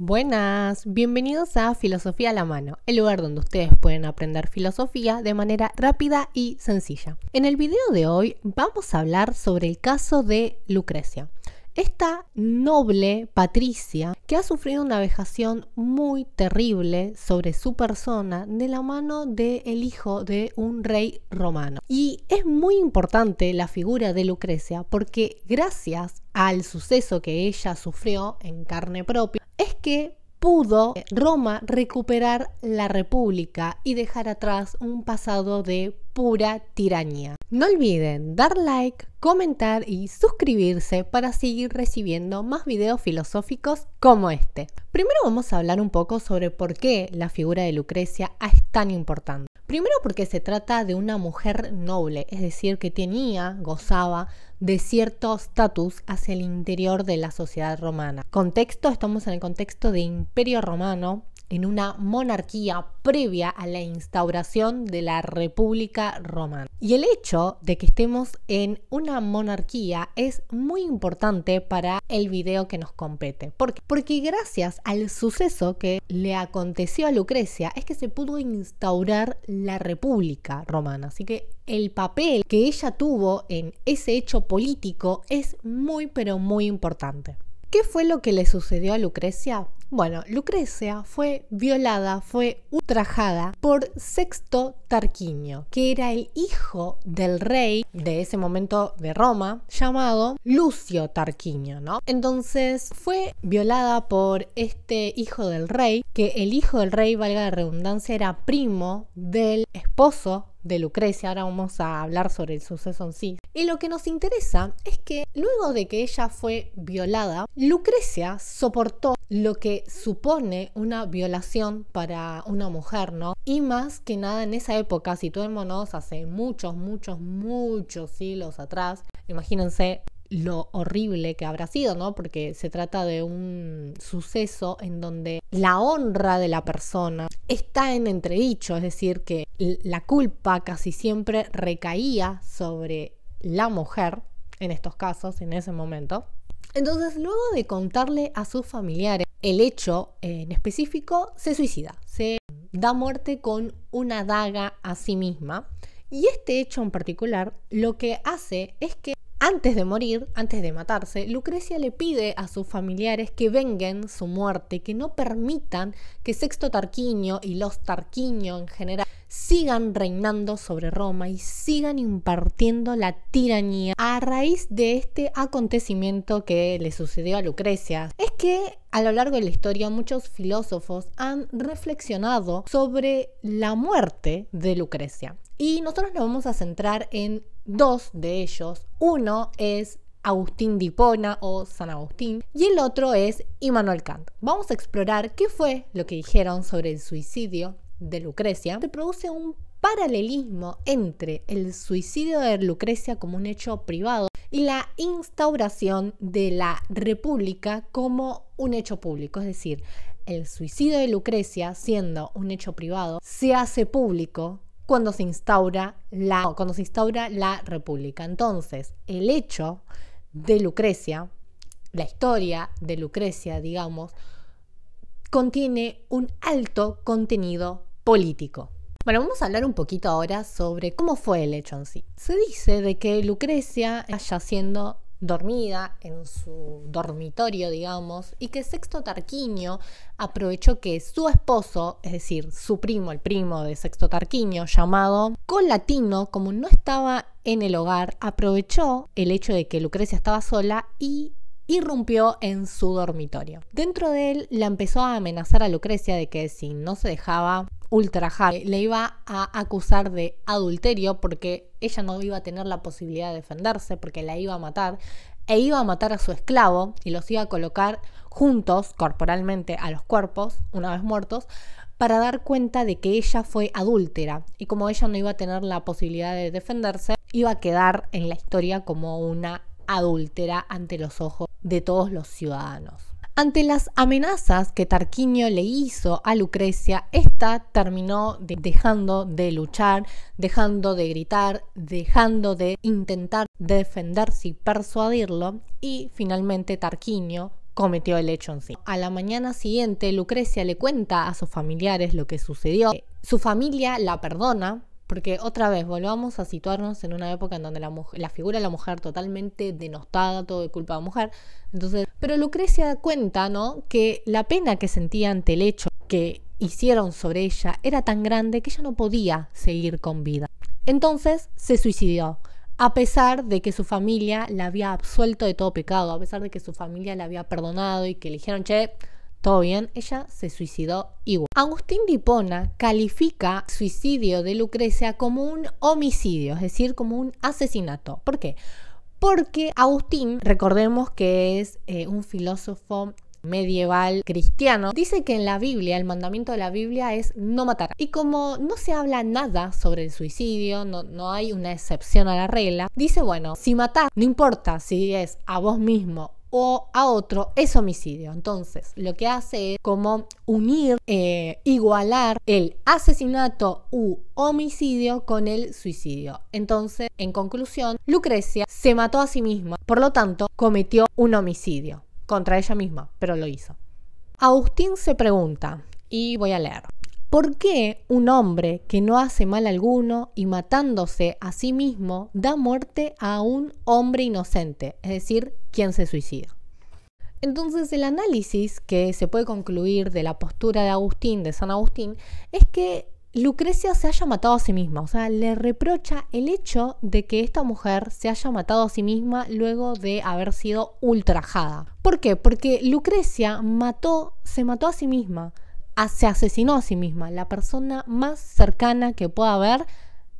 Buenas, bienvenidos a Filosofía a la Mano, el lugar donde ustedes pueden aprender filosofía de manera rápida y sencilla. En el video de hoy vamos a hablar sobre el caso de Lucrecia, esta noble patricia que ha sufrido una vejación muy terrible sobre su persona de la mano del hijo de un rey romano. Y es muy importante la figura de Lucrecia porque gracias al suceso que ella sufrió en carne propia, es que pudo Roma recuperar la república y dejar atrás un pasado de pura tiranía. No olviden dar like, comentar y suscribirse para seguir recibiendo más videos filosóficos como este. Primero vamos a hablar un poco sobre por qué la figura de Lucrecia es tan importante. Primero porque se trata de una mujer noble, es decir, que gozaba de cierto estatus hacia el interior de la sociedad romana. Contexto, estamos en el contexto de Imperio Romano, en una monarquía previa a la instauración de la República Romana. Y el hecho de que estemos en una monarquía es muy importante para el video que nos compete. ¿Por qué? Porque gracias al suceso que le aconteció a Lucrecia es que se pudo instaurar la República Romana. Así que el papel que ella tuvo en ese hecho político es muy pero muy importante. ¿Qué fue lo que le sucedió a Lucrecia? Bueno, Lucrecia fue violada, fue ultrajada por Sexto Tarquinio, que era el hijo del rey de ese momento de Roma, llamado Lucio Tarquinio, ¿no? Entonces fue violada por este hijo del rey, que el hijo del rey, valga la redundancia, era primo del esposo de Lucrecia. Ahora vamos a hablar sobre el suceso en sí. Y lo que nos interesa es que luego de que ella fue violada, Lucrecia soportó lo que supone una violación para una mujer, ¿no? Y más que nada en esa época, situémonos hace muchos siglos atrás, imagínense lo horrible que habrá sido, ¿no? Porque se trata de un suceso en donde la honra de la persona está en entredicho, es decir, que la culpa casi siempre recaía sobre la mujer, en estos casos, en ese momento. Entonces, luego de contarle a sus familiares el hecho en específico, se suicida, se da muerte con una daga a sí misma. Y este hecho en particular lo que hace es que antes de morir, antes de matarse, Lucrecia le pide a sus familiares que venguen su muerte, que no permitan que Sexto Tarquinio y los Tarquinio en general sigan reinando sobre Roma y sigan impartiendo la tiranía a raíz de este acontecimiento que le sucedió a Lucrecia. Es que a lo largo de la historia muchos filósofos han reflexionado sobre la muerte de Lucrecia y nosotros nos vamos a centrar en dos de ellos. Uno es Agustín de Hipona o San Agustín y el otro es Immanuel Kant. Vamos a explorar qué fue lo que dijeron sobre el suicidio de Lucrecia. Se produce un paralelismo entre el suicidio de Lucrecia como un hecho privado y la instauración de la República como un hecho público. Es decir, el suicidio de Lucrecia, siendo un hecho privado, se hace público cuando se instaura la República. Entonces, el hecho de Lucrecia, la historia de Lucrecia, digamos, contiene un alto contenido político. Bueno, vamos a hablar un poquito ahora sobre cómo fue el hecho en sí. Se dice de que Lucrecia haya siendo dormida en su dormitorio, digamos, y que Sexto Tarquinio aprovechó que su esposo, es decir, su primo, el primo de Sexto Tarquinio, llamado Colatino, como no estaba en el hogar, aprovechó el hecho de que Lucrecia estaba sola y irrumpió en su dormitorio. Dentro de él la empezó a amenazar a Lucrecia de que si no se dejaba ultrajar, le iba a acusar de adulterio porque ella no iba a tener la posibilidad de defenderse, porque la iba a matar e iba a matar a su esclavo y los iba a colocar juntos corporalmente a los cuerpos una vez muertos para dar cuenta de que ella fue adúltera y como ella no iba a tener la posibilidad de defenderse, iba a quedar en la historia como una adúltera ante los ojos de todos los ciudadanos. Ante las amenazas que Tarquinio le hizo a Lucrecia, esta terminó dejando de luchar, dejando de gritar, dejando de intentar defenderse y persuadirlo, y finalmente Tarquinio, cometió el hecho en sí. A la mañana siguiente, Lucrecia le cuenta a sus familiares lo que sucedió. Su familia la perdona, porque otra vez volvamos a situarnos en una época en donde la figura de la mujer totalmente denostada, todo de culpa de la mujer. Entonces, pero Lucrecia cuenta, ¿no?, que la pena que sentía ante el hecho que hicieron sobre ella era tan grande que ella no podía seguir con vida. Entonces se suicidó, a pesar de que su familia la había absuelto de todo pecado, a pesar de que su familia la había perdonado y que le dijeron, che, todo bien, ella se suicidó igual. Agustín de Hipona califica el suicidio de Lucrecia como un homicidio, es decir, como un asesinato. ¿Por qué? Porque Agustín, recordemos que es un filósofo medieval cristiano, dice que en la Biblia, el mandamiento de la Biblia es no matar. Y como no se habla nada sobre el suicidio, no hay una excepción a la regla, dice, bueno, si matás, no importa si es a vos mismo o a otro, es homicidio. Entonces, lo que hace es como unir, igualar el asesinato u homicidio con el suicidio. Entonces, en conclusión, Lucrecia se mató a sí misma, por lo tanto, cometió un homicidio contra ella misma, pero lo hizo. Agustín se pregunta, y voy a leer, ¿por qué un hombre que no hace mal alguno y matándose a sí mismo da muerte a un hombre inocente? Es decir, ¿quién se suicida? Entonces, el análisis que se puede concluir de la postura de Agustín, de San Agustín, es que Lucrecia se haya matado a sí misma, o sea, le reprocha el hecho de que esta mujer se haya matado a sí misma luego de haber sido ultrajada. ¿Por qué? Porque Lucrecia se mató a sí misma, se asesinó a sí misma, la persona más cercana que pueda haber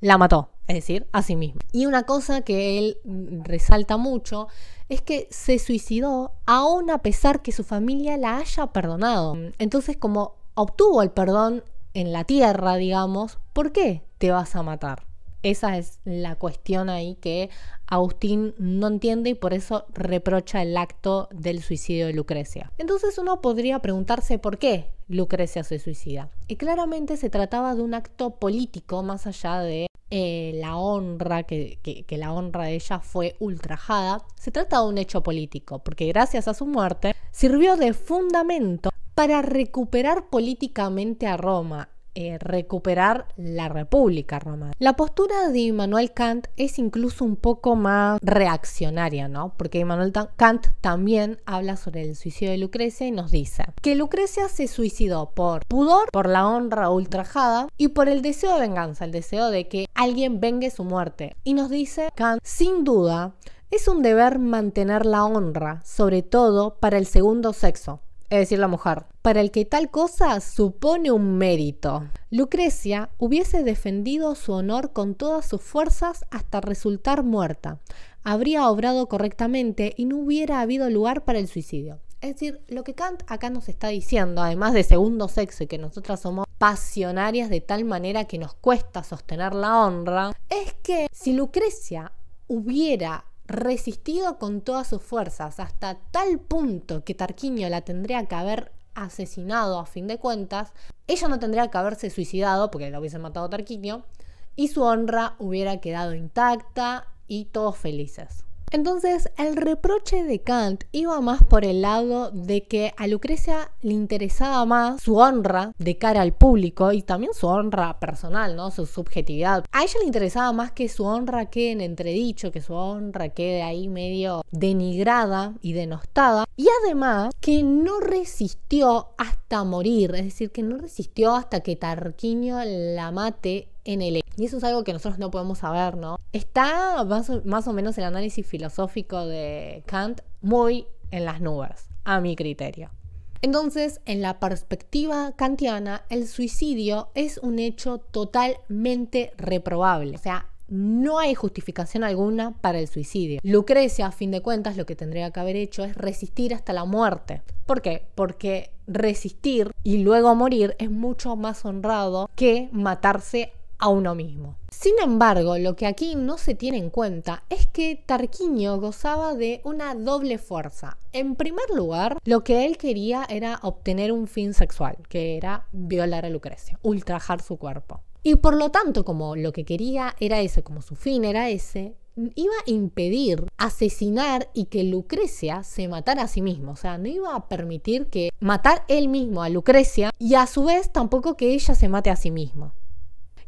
la mató, es decir, a sí misma. Y una cosa que él resalta mucho es que se suicidó aún a pesar que su familia la haya perdonado. Entonces, como obtuvo el perdón en la tierra, digamos, ¿por qué te vas a matar? Esa es la cuestión ahí que Agustín no entiende y por eso reprocha el acto del suicidio de Lucrecia. Entonces uno podría preguntarse por qué Lucrecia se suicida. Y claramente se trataba de un acto político más allá de la honra, que la honra de ella fue ultrajada. Se trata de un hecho político, porque gracias a su muerte sirvió de fundamento para recuperar políticamente a Roma, recuperar la República Romana. La postura de Immanuel Kant es incluso un poco más reaccionaria, ¿no? Porque Immanuel Kant también habla sobre el suicidio de Lucrecia y nos dice que Lucrecia se suicidó por pudor, por la honra ultrajada y por el deseo de venganza, el deseo de que alguien vengue su muerte. Y nos dice Kant, sin duda, es un deber mantener la honra, sobre todo para el segundo sexo, es decir, la mujer, para el que tal cosa supone un mérito. Lucrecia hubiese defendido su honor con todas sus fuerzas hasta resultar muerta. Habría obrado correctamente y no hubiera habido lugar para el suicidio. Es decir, lo que Kant acá nos está diciendo, además de segundo sexo y que nosotras somos pasionarias de tal manera que nos cuesta sostener la honra, es que si Lucrecia hubiera resistido con todas sus fuerzas hasta tal punto que Tarquinio la tendría que haber asesinado a fin de cuentas, ella no tendría que haberse suicidado porque la hubiese matado Tarquinio y su honra hubiera quedado intacta y todos felices. Entonces, el reproche de Kant iba más por el lado de que a Lucrecia le interesaba más su honra de cara al público y también su honra personal, ¿no? Su subjetividad. A ella le interesaba más que su honra quede en entredicho, que su honra quede ahí medio denigrada y denostada. Y además, que no resistió hasta morir, es decir, que no resistió hasta que Tarquinio la mate en el... Y eso es algo que nosotros no podemos saber, ¿no? Está más o menos el análisis filosófico de Kant muy en las nubes, a mi criterio. Entonces, en la perspectiva kantiana, el suicidio es un hecho totalmente reprobable. O sea, no hay justificación alguna para el suicidio. Lucrecia, a fin de cuentas, lo que tendría que haber hecho es resistir hasta la muerte. ¿Por qué? Porque resistir y luego morir es mucho más honrado que matarse a uno mismo. Sin embargo, lo que aquí no se tiene en cuenta es que Tarquinio gozaba de una doble fuerza. En primer lugar, lo que él quería era obtener un fin sexual, que era violar a Lucrecia, ultrajar su cuerpo. Y por lo tanto, como lo que quería era ese, como su fin era ese, iba a impedir asesinar y que Lucrecia se matara a sí misma. O sea, no iba a permitir que matar él mismo a Lucrecia y a su vez tampoco que ella se mate a sí misma.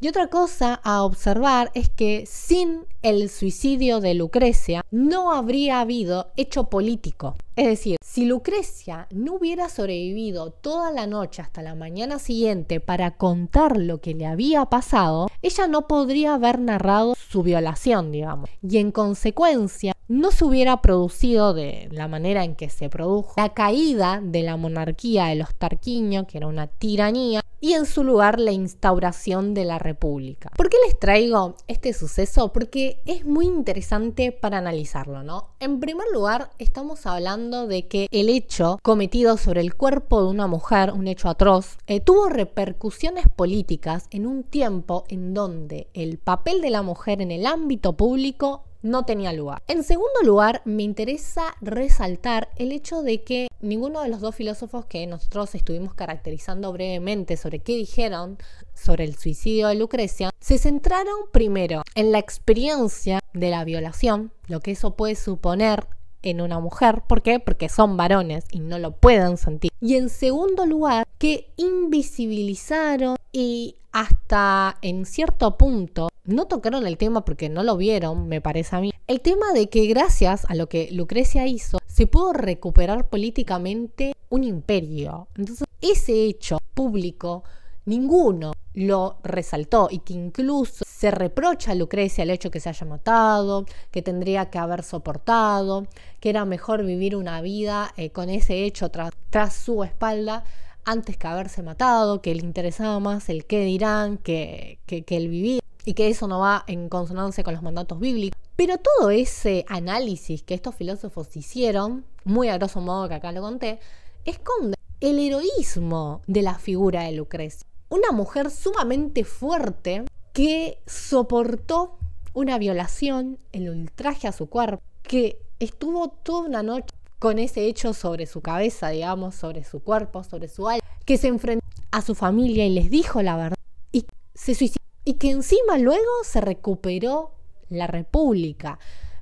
Y otra cosa a observar es que sin el suicidio de Lucrecia no habría habido hecho político. Es decir, si Lucrecia no hubiera sobrevivido toda la noche hasta la mañana siguiente para contar lo que le había pasado, ella no podría haber narrado su violación, digamos. Y en consecuencia, no se hubiera producido de la manera en que se produjo la caída de la monarquía de los Tarquinio, que era una tiranía, y en su lugar la instauración de la república. ¿Por qué les traigo este suceso? Porque es muy interesante para analizarlo, ¿no? En primer lugar, estamos hablando de que el hecho cometido sobre el cuerpo de una mujer, un hecho atroz, tuvo repercusiones políticas en un tiempo en donde el papel de la mujer en el ámbito público no tenía lugar. En segundo lugar, me interesa resaltar el hecho de que ninguno de los dos filósofos que nosotros estuvimos caracterizando brevemente sobre qué dijeron sobre el suicidio de Lucrecia, se centraron primero en la experiencia de la violación, lo que eso puede suponer en una mujer. ¿Por qué? Porque son varones y no lo pueden sentir. Y en segundo lugar, que invisibilizaron y hasta en cierto punto no tocaron el tema porque no lo vieron, me parece a mí. El tema de que gracias a lo que Lucrecia hizo, se pudo recuperar políticamente un imperio. Entonces, ese hecho público, ninguno lo resaltó, y que incluso se reprocha a Lucrecia el hecho que se haya matado, que tendría que haber soportado, que era mejor vivir una vida con ese hecho tras su espalda antes que haberse matado, que le interesaba más el qué dirán que el vivir, y que eso no va en consonancia con los mandatos bíblicos. Pero todo ese análisis que estos filósofos hicieron, muy a grosso modo que acá lo conté, esconde el heroísmo de la figura de Lucrecia. Una mujer sumamente fuerte que soportó una violación, el ultraje a su cuerpo, que estuvo toda una noche con ese hecho sobre su cabeza, digamos, sobre su cuerpo, sobre su alma, que se enfrentó a su familia y les dijo la verdad y se suicidó, y que encima luego se recuperó la república.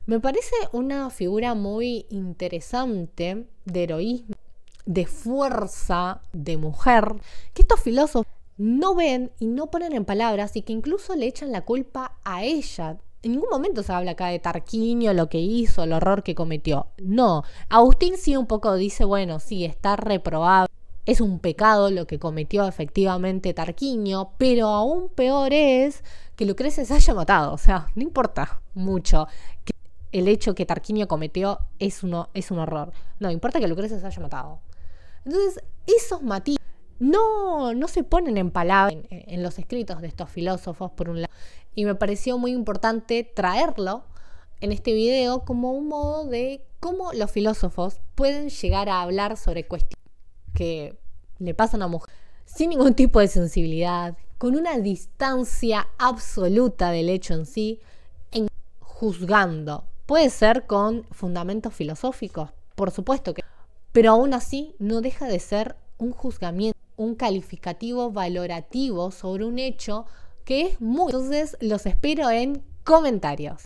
Me parece una figura muy interesante de heroísmo, de fuerza, de mujer, que estos filósofos no ven y no ponen en palabras, y que incluso le echan la culpa a ella. En ningún momento se habla acá de Tarquinio, lo que hizo, el horror que cometió. No, Agustín sí un poco dice, bueno, sí, está reprobable, es un pecado lo que cometió efectivamente Tarquinio, pero aún peor es que Lucrecia se haya matado. O sea, no importa mucho que el hecho que Tarquinio cometió es un horror. No, importa que Lucrecia se haya matado. Entonces, esos matices no se ponen en palabras en los escritos de estos filósofos, por un lado, y me pareció muy importante traerlo en este video como un modo de cómo los filósofos pueden llegar a hablar sobre cuestiones que le pasan a mujeres sin ningún tipo de sensibilidad, con una distancia absoluta del hecho en sí, juzgando. Puede ser con fundamentos filosóficos, por supuesto que, pero aún así no deja de ser un juzgamiento, un calificativo valorativo sobre un hecho que es muy... Entonces los espero en comentarios.